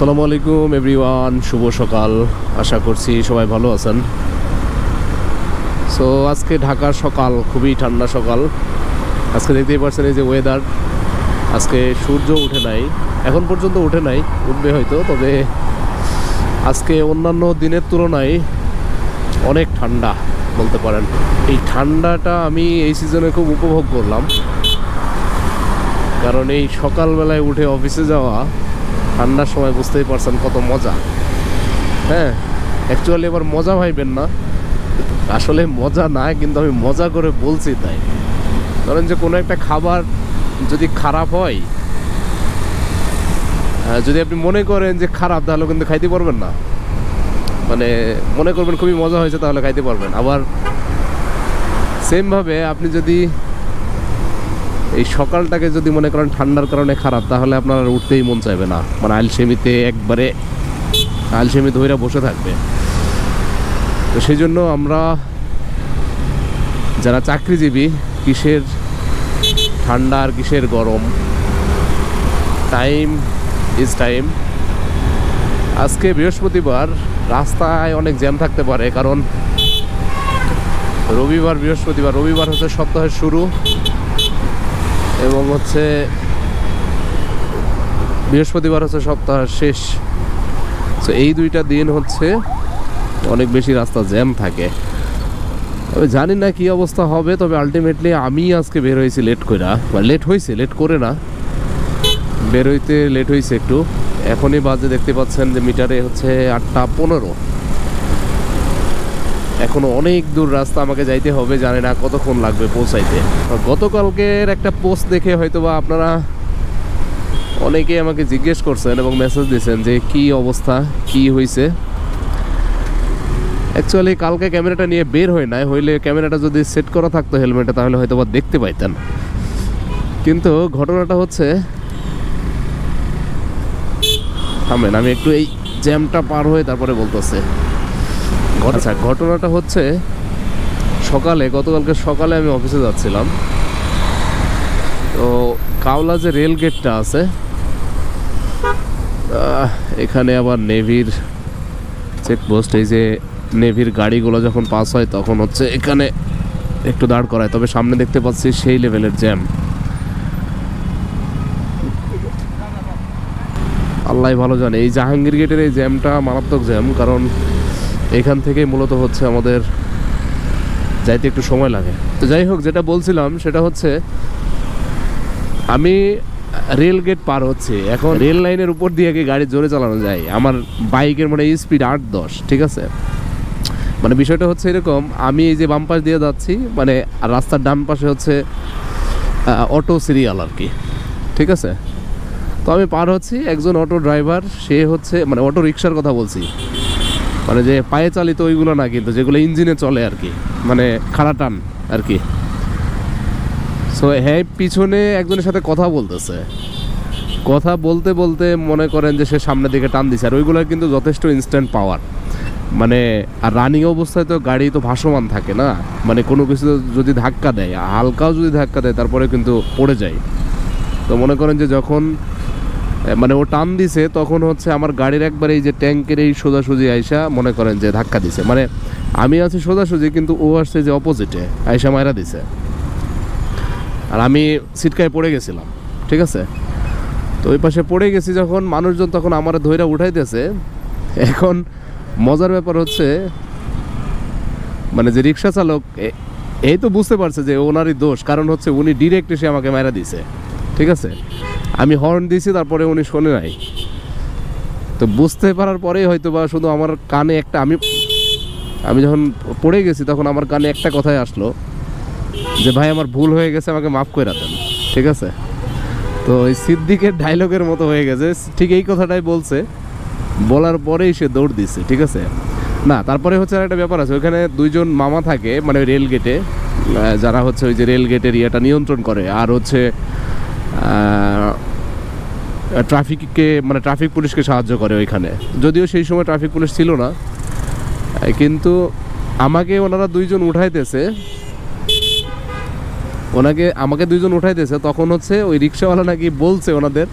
আসসালামু আলাইকুম এভরিওয়ান, শুভ সকাল। আশা করছি সবাই ভালো আছেন। সো আজকে ঢাকার সকাল খুবই ঠান্ডা সকাল। আজকে দেখতেই পাচ্ছেন এই যে ওয়েদার, আজকে সূর্য উঠে নাই, এখন পর্যন্ত উঠে নাই, উঠবে হয়তো। তবে আজকে অন্যান্য দিনের তুলনায় অনেক ঠান্ডা বলতে পারেন। এই ঠান্ডাটা আমি এই সিজনে খুব উপভোগ করলাম, কারণ এই সকালবেলায় উঠে অফিসে যাওয়া ঠান্ডার সময় বুঝতেই পারছেন কত মজা। হ্যাঁ, অ্যাকচুয়ালি এবার মজা ভাইবেন না, আসলে মজা না, কিন্তু আমি মজা করে বলছি তাই। ধরেন যে কোনো একটা খাবার যদি খারাপ হয়, যদি আপনি মনে করেন যে খারাপ, তাহলে কিন্তু খাইতে পারবেন না। মানে মনে করবেন খুবই মজা হয়েছে, তাহলে খাইতে পারবেন। আবার সেমভাবে আপনি যদি এই সকালটাকে যদি মনে করেন ঠান্ডার কারণে খারাপ, তাহলে আপনার উঠতেই মন চাইবে না। মানে আলসেমিতে একবারে আলসেমি ধইরা বসে থাকবে। তো সেই জন্য আমরা যারা চাকরিজীবী, কিসের ঠান্ডা আর কিসের গরম, টাইম ইজ টাইম। আজকে বৃহস্পতিবার, রাস্তায় অনেক জ্যাম থাকতে পারে, কারণ রবিবার বৃহস্পতিবার, রবিবার হচ্ছে সপ্তাহের শুরু এবং হচ্ছে বৃহস্পতিবার হচ্ছে সপ্তাহের শেষ। তো এই দুইটা দিন হচ্ছে অনেক বেশি রাস্তা জ্যাম থাকে। তবে জানি না কি অবস্থা হবে, তবে আলটিমেটলি আমি আজকে বের হয়েছি লেট করে, বা লেট হয়েছে, লেট করে না, বের হইতে লেট হয়েছে একটু। এখনই বাজে দেখতে পাচ্ছেন যে মিটারে হচ্ছে 8:15। এখনো অনেক দূর রাস্তা আমাকে যাইতে হবে, জানি না কতক্ষণ লাগবে পৌঁছাইতে। গতকালকের একটা পোস্ট দেখে হয়তোবা আপনারা অনেকেই আমাকে জিজ্ঞেস করছেন এবং মেসেজ দিয়েছেন যে কি অবস্থা, কি হয়েছে। অ্যাকচুয়ালি কালকে ক্যামেরাটা নিয়ে বের হয় নাই, হইলে ক্যামেরাটা যদি সেট করা থাকতো হেলমেটে, তাহলে হয়তোবা দেখতে পাইতেন। কিন্তু ঘটনাটা হচ্ছে, থামেন আমি একটু এই জ্যামটা পার হয়ে তারপরে বলতেছে। আচ্ছা, ঘটনাটা হচ্ছে গতকালকে সকালে আমি অফিসে যাচ্ছিলাম। তো কাওলা যে রেল গেটটা আছে, এখানে আবার নেভির চেকপোস্ট। এই যে নেভির গাড়িগুলো যখন পাস হয় তখন হচ্ছে এখানে একটু দাঁড় করায়, তবে সামনে দেখতে পাচ্ছি সেই লেভেলের জ্যাম। আল্লাহ ভালো জানে, এই জাহাঙ্গীর গেটের এই জ্যামটা মারাত্মক জ্যাম, কারণ এখান থেকে মূলত হচ্ছে আমাদের যাইতে একটু সময় লাগে। তো যাই হোক, যেটা বলছিলাম সেটা হচ্ছে আমি রেল গেট পার হচ্ছে। এখন রেল লাইনের উপর দিয়ে কি গাড়ি জোরে চালানো যায়? আমার বাইকের মানে স্পিড 8-10, ঠিক আছে। মানে বিষয়টা হচ্ছে এরকম, আমি এই যে বাম পাশ দিয়ে যাচ্ছি, মানে রাস্তার ডান পাশে হচ্ছে অটো সিরিয়াল আর কি, ঠিক আছে। তো আমি পার হচ্ছি, একজন অটো ড্রাইভার, সে হচ্ছে মানে অটো রিক্সার কথা বলছি, মানে যে পায়ে চালিত ওইগুলো না, কিন্তু যেগুলো ইঞ্জিনে চলে আর কি, মানে খাড়া টান আর কি। সো হ্যাঁ, পিছনে একজনের সাথে কথা বলতেছে, কথা বলতে বলতে মনে করেন যে সে সামনের দিকে টান দিছে। আর ওইগুলোর কিন্তু যথেষ্ট ইনস্ট্যান্ট পাওয়ার, মানে আর রানিং অবস্থায় তো গাড়ি তো ভাসমান থাকে না, মানে কোনো কিছু যদি ধাক্কা দেয়, হালকাও যদি ধাক্কা দেয়, তারপরে কিন্তু পড়ে যায়। তো মনে করেন যে যখন মানে ও টান দিছে, তখন হচ্ছে আমার গাড়ির একবারে এই যে ট্যাঙ্কের এই সোজাসুজি আইসা মনে করেন যে ধাক্কা দিছে। মানে আমি আছি সোজাসুজি, কিন্তু ও আসছে যে অপোজিটে আইসা মাইরা দিছে, আর আমি সিটকায় পড়ে গেছিলাম, ঠিক আছে। তো ওই পাশে পড়ে গেছি যখন, মানুষজন তখন আমার ধইরা উঠাইতেছে। এখন মজার ব্যাপার হচ্ছে, মানে যে রিক্সা চালক, এই তো বুঝতে পারছে যে ওনারই দোষ, কারণ হচ্ছে উনি ডিরেক্ট এসে আমাকে মাইরা দিছে, ঠিক আছে। আমি হর্ন দিয়েছি, তারপরে উনি শোনে নাই। তো বুঝতে পারার পরেই হয়তো বা শুধু আমার কানে একটা, আমি যখন পড়ে গেছি তখন আমার কানে একটা কথাই আসলো যে ভাই আমার ভুল হয়ে গেছে, আমাকে মাফ করে দেন, ঠিক আছে। তো ওই সিদ্দিকের ডায়লগের মতো হয়ে গেছে, ঠিক এই কথাটাই বলছে, বলার পরেই সে দৌড় দিচ্ছে, ঠিক আছে। না, তারপরে হচ্ছে আর একটা ব্যাপার আছে, ওইখানে দুইজন মামা থাকে, মানে ওই রেল গেটে, যারা হচ্ছে ওই যে রেল গেটের ইয়েটা নিয়ন্ত্রণ করে, আর হচ্ছে ট্রাফিককে, মানে ট্রাফিক পুলিশকে সাহায্য করে ওইখানে। যদিও সেই সময় ট্রাফিক পুলিশ ছিল না, কিন্তু আমাকে ওনারা দুইজন উঠাইতেছে, আমাকে দুইজন উঠাইতেছে। তখন হচ্ছে ওই রিক্সাওয়ালা নাকি বলছে ওনাদের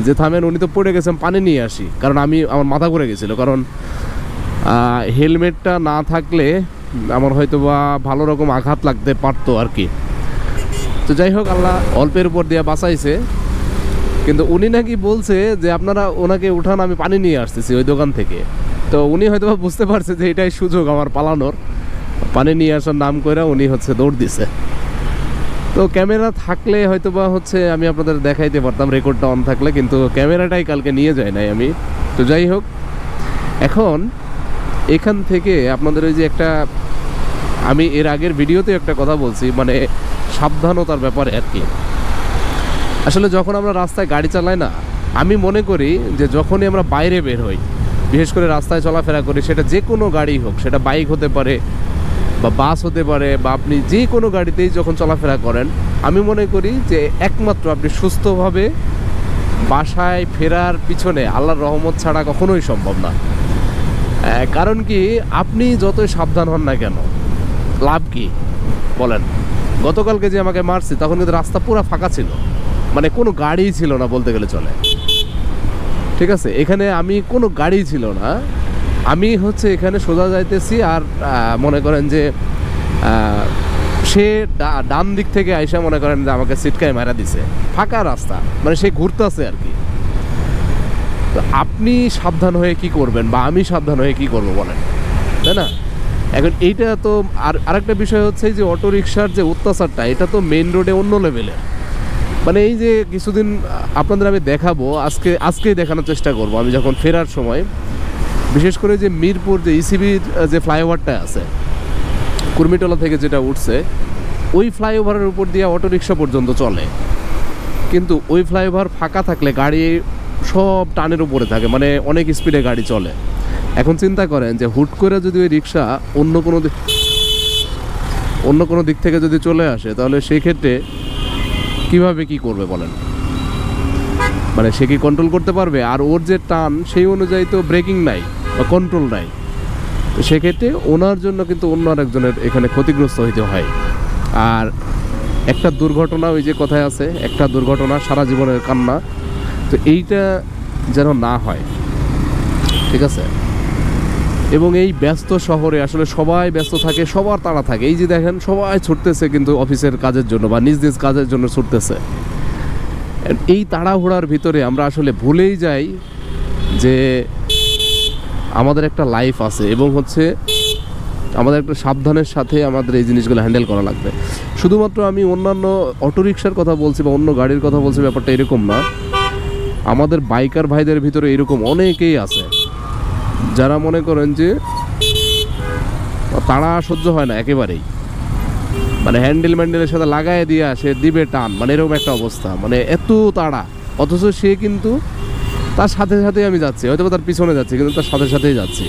যে থামেন, উনি তো পড়ে গেছেন, পানি নিয়ে আসি। কারণ আমার মাথা ঘুরে গেছিলো, কারণ হেলমেটটা না থাকলে আমার হয়তো বা ভালো রকম আঘাত লাগতে পারতো আর কি। তো যাই হোক, আল্লাহ অল্পের উপর দিয়ে বাঁচাইছে। কিন্তু উনি নাকি বলছে যে আপনারা ওনাকে উঠান, আমি পানি নিয়ে আসতেছি ওই দোকান থেকে। তো উনি হয়তো বা বুঝতে পারছে যে এটাই সুযোগ আমার পালানোর, পানি নিয়ে আসার নাম করে উনি হচ্ছে দৌড় দিছে। তো ক্যামেরা থাকলে হয়তো বা হচ্ছে আমি আপনাদের দেখাইতে পারতাম, রেকর্ডটা অন থাকলে, কিন্তু ক্যামেরাটাই কালকে নিয়ে যায় নাই আমি। তো যাই হোক, এখন এখান থেকে আপনাদের ওই যে একটা, আমি এর আগের ভিডিওতে একটা কথা বলছি, মানে সাবধানতার ব্যাপারে আর কি। আসলে যখন আমরা রাস্তায় গাড়ি চালাই না, আমি মনে করি যে যখনই আমরা বাইরে বের হই, বিশেষ করে রাস্তায় চলাফেরা করি, সেটা যে কোনো গাড়ি হোক, সেটা বাইক হতে পারে বা বাস হতে পারে, বা আপনি যে কোনো গাড়িতেই যখন চলাফেরা করেন, আমি মনে করি যে একমাত্র আপনি সুস্থভাবে বাসায় ফেরার পিছনে আল্লাহর রহমত ছাড়া কখনোই সম্ভব না। কারণ কি, আপনি যতই সাবধান হন না কেন, লাভ কি বলেন? গতকালকে যে আমাকে মারছে, তখন কিন্তু রাস্তা পুরো ফাঁকা ছিল, মানে কোনো গাড়িই ছিল না বলতে গেলে চলে। ঠিক আছে, এখানে আমি কোনো গাড়ি ছিল না, আমি হচ্ছে এখানে সোজা যাইতেছি, আর মনে করেন যে সে ডান দিক থেকে আইসা মনে করেন যে আমাকে সিটকায় মারা দিছে, ফাঁকা রাস্তা, মানে সে ঘুরতেছে আর কি। তো আপনি সাবধান হয়ে কি করবেন, বা আমি সাবধান হয়ে কি করবো বলেন, তাই না? এখন এইটা তো আরেকটা বিষয় হচ্ছে যে অটো রিক্সার যে অত্যাচারটা, এটা তো মেইন রোডে অন্য লেভেলের। মানে এই যে কিছুদিন আপনাদের আমি দেখাবো, আজকেই দেখানোর চেষ্টা করব। আমি যখন ফেরার সময়, বিশেষ করে যে মিরপুর যে ইসিবির যে ফ্লাইওভারটা আছে, কুর্মিটোলা থেকে যেটা উঠছে, ওই ফ্লাইওভারের উপর দিয়ে অটো রিক্সা পর্যন্ত চলে। কিন্তু ওই ফ্লাইওভার ফাঁকা থাকলে গাড়ি সব টানের উপরে থাকে, মানে অনেক স্পিডে গাড়ি চলে। এখন চিন্তা করেন যে হুট করে যদি ওই রিক্সা অন্য কোনো দিক থেকে যদি চলে আসে, তাহলে সেই ক্ষেত্রে কিভাবে কি করবে বলেন? মানে সে কি কন্ট্রোল করতে পারবে? আর ওর যে টান, সেই অনুযায়ী তো ব্রেকিং নাই বা কন্ট্রোল নাই। তো সেক্ষেত্রে ওনার জন্য কিন্তু অন্য আরেকজনের এখানে ক্ষতিগ্রস্ত হইতে হয়। আর একটা দুর্ঘটনা, ওই যে কথায় আছে, একটা দুর্ঘটনা সারা জীবনের কান্না। তো এইটা যেন না হয়, ঠিক আছে? এবং এই ব্যস্ত শহরে আসলে সবাই ব্যস্ত থাকে, সবার তাড়া থাকে। এই যে দেখেন, সবাই ছুটতেছে কিন্তু অফিসের কাজের জন্য বা নিজ নিজ কাজের জন্য ছুটতেছে। এই তাড়াহুড়ার ভিতরে আমরা আসলে ভুলেই যাই যে আমাদের একটা লাইফ আছে, এবং হচ্ছে আমাদের একটা সাবধানের সাথে আমাদের এই জিনিসগুলো হ্যান্ডেল করা লাগবে। শুধুমাত্র আমি অন্যান্য অটোরিকশার কথা বলছি বা অন্য গাড়ির কথা বলছি, ব্যাপারটা এরকম না। আমাদের বাইকার ভাইদের ভিতরে এরকম অনেকেই আছে যারা মনে করেন যে তাড়া সহ্য হয় না একেবারেই, মানে হ্যান্ডেলের সাথে লাগাই দিয়া সে দিবে টান, মানে এরকম একটা অবস্থা, মানে এত তাড়া। অথচ সে কিন্তু তার সাথে সাথেই আমি যাচ্ছি, হয়তো তার পিছনে যাচ্ছি, কিন্তু তার সাথে সাথেই যাচ্ছি।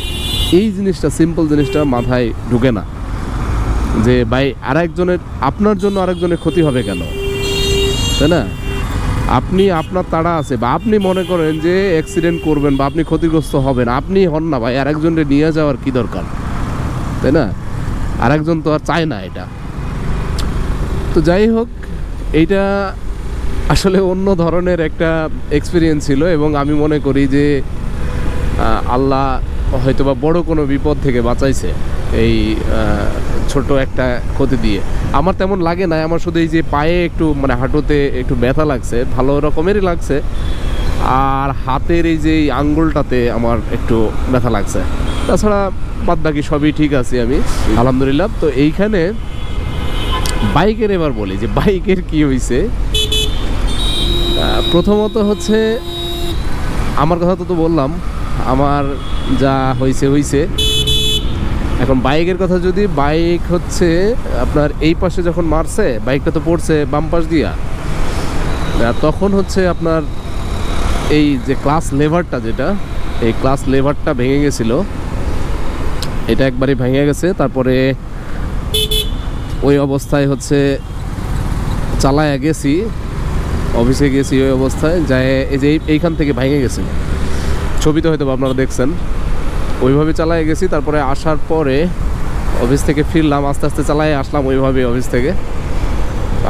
এই জিনিসটা, সিম্পল জিনিসটা মাথায় ঢুকে না যে ভাই আরেকজনের, আপনার জন্য আরেকজনের ক্ষতি হবে কেন, তাই না? আপনি, আপনার তাড়া আছে, বা আপনি মনে করেন যে অ্যাক্সিডেন্ট করবেন বা আপনি ক্ষতিগ্রস্ত হবেন, আপনি হন না ভাই, আরেকজনকে নিয়ে যাওয়ার কি দরকার, তাই না? আরেকজন তো আর চায় না এটা। তো যাই হোক, এইটা আসলে অন্য ধরনের একটা এক্সপিরিয়েন্স ছিল, এবং আমি মনে করি যে আল্লাহ হয়তোবা বড় কোনো বিপদ থেকে বাঁচাইছে এই ছোট একটা ক্ষতি দিয়ে। আমার তেমন লাগে না, আমার শুধু এই যে পায়ে একটু, মানে হাঁটুতে একটু ব্যথা লাগছে, ভালো রকমেরই লাগছে, আর হাতের এই যে আঙ্গুলটাতে আমার একটু ব্যথা লাগছে। তাছাড়া বাদ বাকি সবই ঠিক আছে আমি, আলহামদুলিল্লাহ। তো এইখানে বাইকের এবার বলি যে বাইকের কি হয়েছে। প্রথমত হচ্ছে, আমার কথা তো বললাম, আমার যা হয়েছে। এখন বাইকের কথা যদি, বাইক হচ্ছে আপনার এই পাশে যখন মারছে, বাইকটা তো পড়ছে বাম পাশ দিয়া, তখন হচ্ছে আপনার এই যে ক্লাস লেভারটা, যেটা এই ক্লাস লেভারটা ভেঙে গেছিল, এটা একবারই ভেঙে গেছে। তারপরে ওই অবস্থায় হচ্ছে চালায় গেছি, অফিসে গেছি, ওই অবস্থায় যায় এই যে এইখান থেকে ভেঙে গেছিল, ছবিতে হয়তো আপনারা দেখছেন, ওইভাবে চালায় গেছি। তারপরে আসার পরে অফিস থেকে ফিরলাম, আস্তে আস্তে চালায় আসলাম ওইভাবে অফিস থেকে।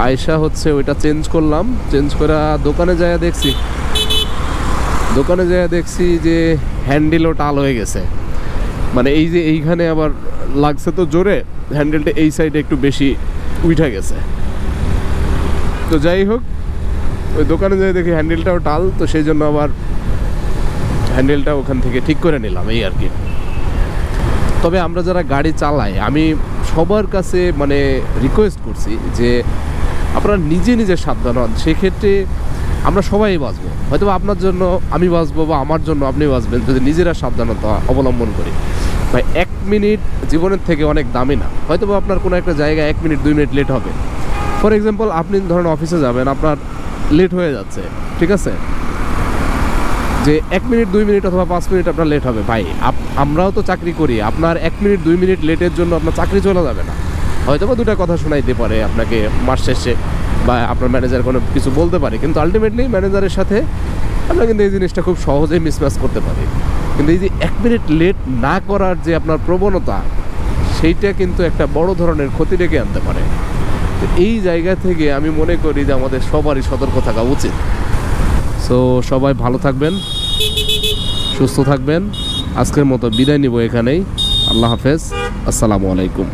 আয়সা হচ্ছে ওইটা চেঞ্জ করলাম, চেঞ্জ করে দোকানে যায় দেখছি দোকানে যেয়ে দেখছি যে হ্যান্ডেলও টাল হয়ে গেছে, মানে এই যে এইখানে আবার লাগছে তো জোরে, হ্যান্ডেলটা এই সাইডে একটু বেশি উঠে গেছে। তো যাই হোক, ওই দোকানে যেয়ে দেখি হ্যান্ডেলটাও টাল, তো সেই জন্য আবার হ্যান্ডেলটা ওখান থেকে ঠিক করে নিলাম, এই আর কি। তবে আমরা যারা গাড়ি চালাই, আমি সবার কাছে মানে রিকোয়েস্ট করছি যে আপনারা নিজে নিজে সাবধান হন। সেক্ষেত্রে আমরা সবাই বাঁচবো, হয়তো আপনার জন্য আমি বাঁচবো বা আমার জন্য আপনি বাঁচবেন যদি নিজেরা সাবধানতা অবলম্বন করি। ভাই 1 মিনিট জীবনের থেকে অনেক দামি না। হয়তো বা আপনার কোনো একটা জায়গায় 1 মিনিট 2 মিনিট লেট হবে। ফর এক্সাম্পল, আপনি ধরেন অফিসে যাবেন, আপনার লেট হয়ে যাচ্ছে, ঠিক আছে, যে 1 মিনিট 2 মিনিট অথবা 5 মিনিট আপনার লেট হবে। ভাই আমরাও তো চাকরি করি, আপনার 1 মিনিট 2 মিনিট লেটের জন্য আপনার চাকরি চলে যাবে না। হয়তো বা 2টা কথা শোনাইতে পারে আপনাকে মাস শেষে, বা আপনার ম্যানেজার কোনো কিছু বলতে পারে, কিন্তু আলটিমেটলি ম্যানেজারের সাথে আমরা কিন্তু এই জিনিসটা খুব সহজেই মিসম্যাচ করতে পারি। কিন্তু এই যে 1 মিনিট লেট না করার যে আপনার প্রবণতা, সেইটা কিন্তু একটা বড় ধরনের ক্ষতি ডেকে আনতে পারে। তো এই জায়গা থেকে আমি মনে করি যে আমাদের সবারই সতর্ক থাকা উচিত। সো সবাই ভালো থাকবেন, সুস্থ থাকবেন। আজকের মতো বিদায় নিব এখানেই। আল্লাহ হাফেজ, আসসালামু আলাইকুম।